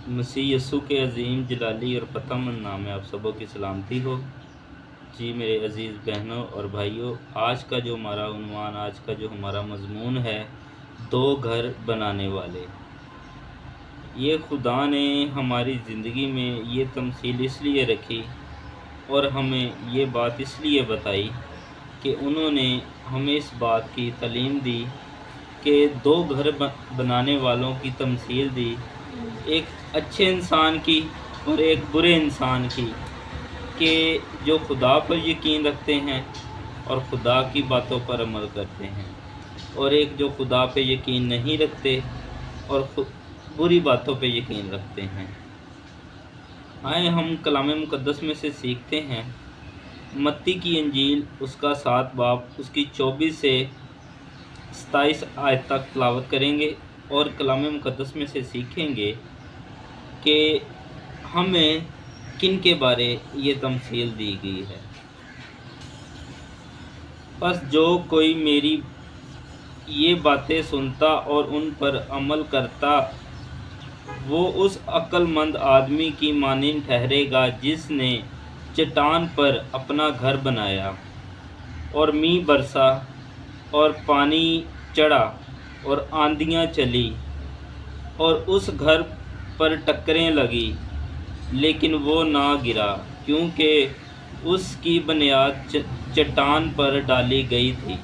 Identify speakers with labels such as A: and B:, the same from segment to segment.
A: مسیح یسوع کے عظیم جلالی اور فتح مند نام میں آپ سبوں کی سلامتی ہو۔ جی میرے عزیز بہنوں اور بھائیوں، آج کا جو ہمارا عنوان، آج کا جو ہمارا مضمون ہے، دو گھر بنانے والے۔ یہ خدا نے ہماری زندگی میں یہ تمثیل اس لیے رکھی اور ہمیں یہ بات اس لیے بتائی کہ انہوں نے ہمیں اس بات کی تعلیم دی کہ دو گھر بنانے والوں کی تمثیل دی، ایک اچھے انسان کی اور ایک برے انسان کی، کہ جو خدا پر یقین رکھتے ہیں اور خدا کی باتوں پر عمل کرتے ہیں، اور ایک جو خدا پہ یقین نہیں رکھتے اور بری باتوں پہ یقین رکھتے ہیں۔ آئے ہم کلام مقدس میں سے سیکھتے ہیں۔ متی کی انجیل اس کا 7 باب اس کی 24 سے 27 آیت تک تلاوت کریں گے اور کلام مقدس میں سے سیکھیں گے کہ ہمیں کن کے بارے یہ تمثیل دی گئی ہے۔ بس جو کوئی میری یہ باتیں سنتا اور ان پر عمل کرتا، وہ اس عقل مند آدمی کی مانند ٹھہرے گا جس نے چٹان پر اپنا گھر بنایا، اور مینہ برسا اور پانی چڑھا اور آندھیاں چلی اور اس گھر پر ٹکریں لگی، لیکن وہ نہ گرا کیونکہ اس کی بنیاد چٹان پر ڈالی گئی تھی۔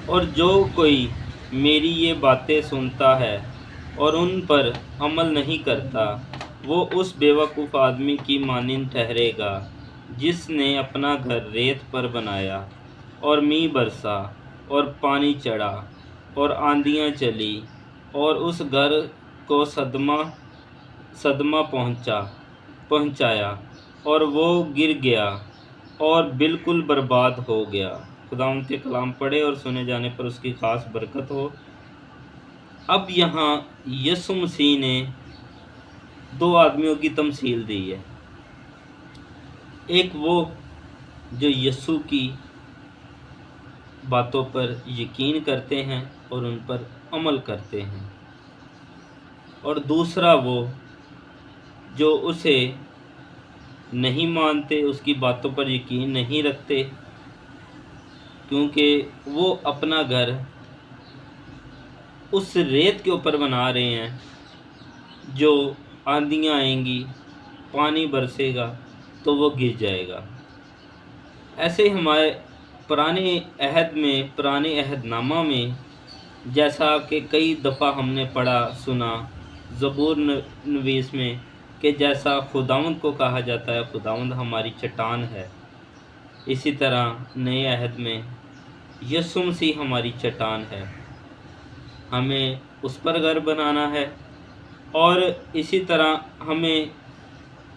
A: اور جو کوئی میری یہ باتیں سنتا ہے اور ان پر عمل نہیں کرتا، وہ اس بیوقوف آدمی کی مانند ٹھہرے گا جس نے اپنا گھر ریت پر بنایا، اور مینہ برسا اور پانی چڑھا اور آندھیاں چلی اور اس گھر کو صدمہ پہنچایا، اور وہ گر گیا اور بالکل برباد ہو گیا۔ خداوند کے کلام پڑھے اور سنے جانے پر اس کی خاص برکت ہو۔ اب یہاں یسوع مسیح نے دو آدمیوں کی تمثیل دی ہے۔ ایک وہ جو یسوع کی باتوں پر یقین کرتے ہیں اور ان پر عمل کرتے ہیں، اور دوسرا وہ جو اسے نہیں مانتے، اس کی باتوں پر یقین نہیں رکھتے، کیونکہ وہ اپنا گھر اس ریت کے اوپر بنا رہے ہیں جو آندھیاں آئیں گی، پانی برسے گا تو وہ گر جائے گا۔ ایسے ہی ہمارے پرانے عہد نامہ میں، جیسا کہ کئی دفعہ ہم نے پڑھا سنا زبور نویس میں، کہ جیسا خداوند کو کہا جاتا ہے خداوند ہماری چٹان ہے، اسی طرح نئے عہد میں یسوع مسیح ہماری چٹان ہے، ہمیں اس پر گھر بنانا ہے۔ اور اسی طرح ہمیں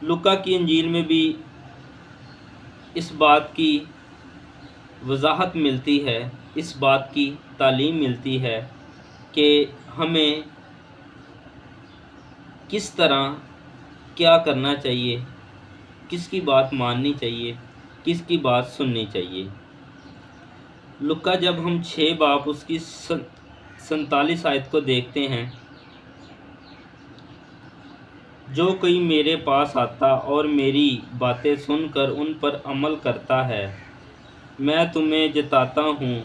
A: لوکا کی انجیل میں بھی اس بات کی وضاحت ملتی ہے، اس بات کی تعلیم ملتی ہے کہ ہمیں کس طرح کیا کرنا چاہیے، کس کی بات ماننی چاہیے، کس کی بات سننی چاہیے۔ لوکا جب ہم 6 باب اس کی 47 آیت کو دیکھتے ہیں، جو کوئی میرے پاس آتا اور میری باتیں سن کر ان پر عمل کرتا ہے، میں تمہیں جتاتا ہوں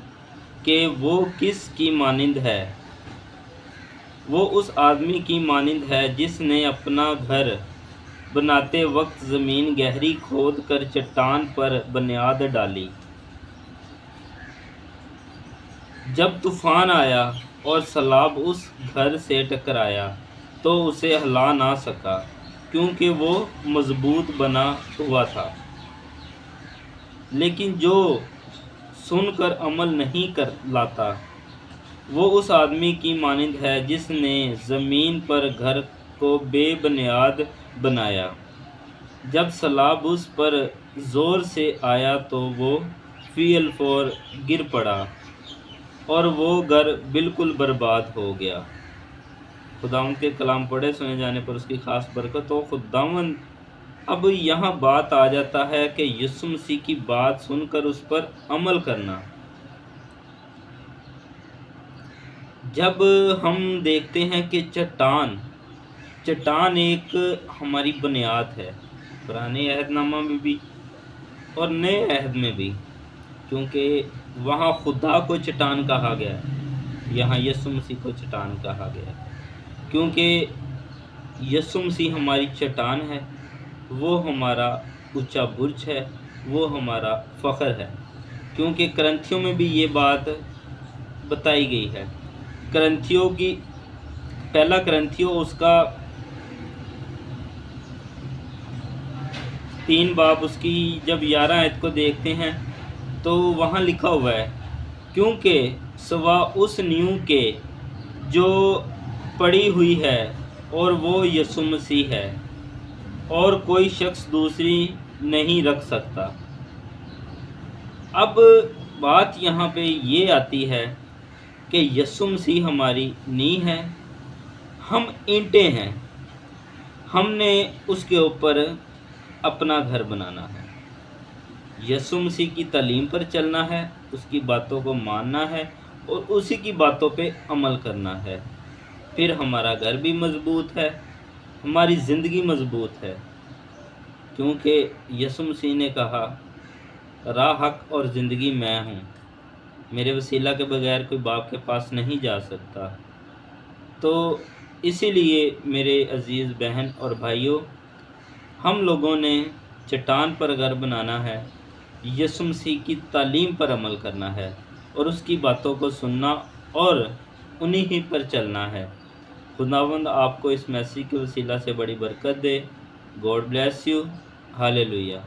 A: کہ وہ کس کی مانند ہے۔ وہ اس آدمی کی مانند ہے جس نے اپنا گھر بناتے وقت زمین گہری کھود کر چٹان پر بنیاد ڈالی۔ جب طوفان آیا اور سیلاب اس گھر سے ٹکرایا تو اسے ہلا نہ سکا، کیونکہ وہ مضبوط بنا ہوا تھا۔ لیکن جو سن کر عمل نہیں لاتا، وہ اس آدمی کی مانند ہے جس نے زمین پر گھر کو بے بنیاد بنایا۔ جب سیلاب اس پر زور سے آیا تو وہ فی الفور گر پڑا اور وہ گھر بالکل برباد ہو گیا۔ خداوند کے کلام پڑھے سنے جانے پر اس کی خاص برکت ہو۔ خداوند اب یہاں بات آ جاتا ہے کہ یسوع مسیح کی بات سن کر اس پر عمل کرنا۔ جب ہم دیکھتے ہیں کہ چٹان ایک ہماری بنیاد ہے، پرانے عہد نامہ میں بھی اور نئے عہد میں بھی، کیونکہ وہاں خدا کو چٹان کہا گیا ہے، یہاں یسوع مسیح کو چٹان کہا گیا ہے، کیونکہ یسوع مسیح ہماری چٹان ہے، وہ ہمارا اونچا برج ہے، وہ ہمارا فخر ہے، کیونکہ کرنتھیوں میں بھی یہ بات بتائی گئی ہے۔ پہلا کرنتھیوں اس کا 3 باب اس کی جب 11 آیت کو دیکھتے ہیں تو وہاں لکھا ہوا ہے، کیونکہ سوا اس نیو کے جو پڑی ہوئی ہے اور وہ یسوع مسیح ہے، اور کوئی شخص دوسری نہیں رکھ سکتا۔ اب بات یہاں پہ یہ آتی ہے کہ یسوع مسیح ہماری نیو ہے، ہم اینٹیں ہیں، ہم نے اس کے اوپر اپنا گھر بنانا ہے، یسوع مسیح کی تعلیم پر چلنا ہے، اس کی باتوں کو ماننا ہے اور اسی کی باتوں پہ عمل کرنا ہے، پھر ہمارا گھر بھی مضبوط ہے، ہماری زندگی مضبوط ہے، کیونکہ یسوع مسیح نے کہا راہ، حق اور زندگی میں ہوں، میرے وسیلہ کے بغیر کوئی باپ کے پاس نہیں جا سکتا۔ تو اسی لیے میرے عزیز بہن اور بھائیوں، ہم لوگوں نے چٹان پر گھر بنانا ہے، یسوع مسیح کی تعلیم پر عمل کرنا ہے اور اس کی باتوں کو سننا اور انہی ہی پر چلنا ہے۔ خداوند آپ کو اس میسیج کے وسیلہ سے بڑی برکت دے۔ God bless you. ہالے لویا۔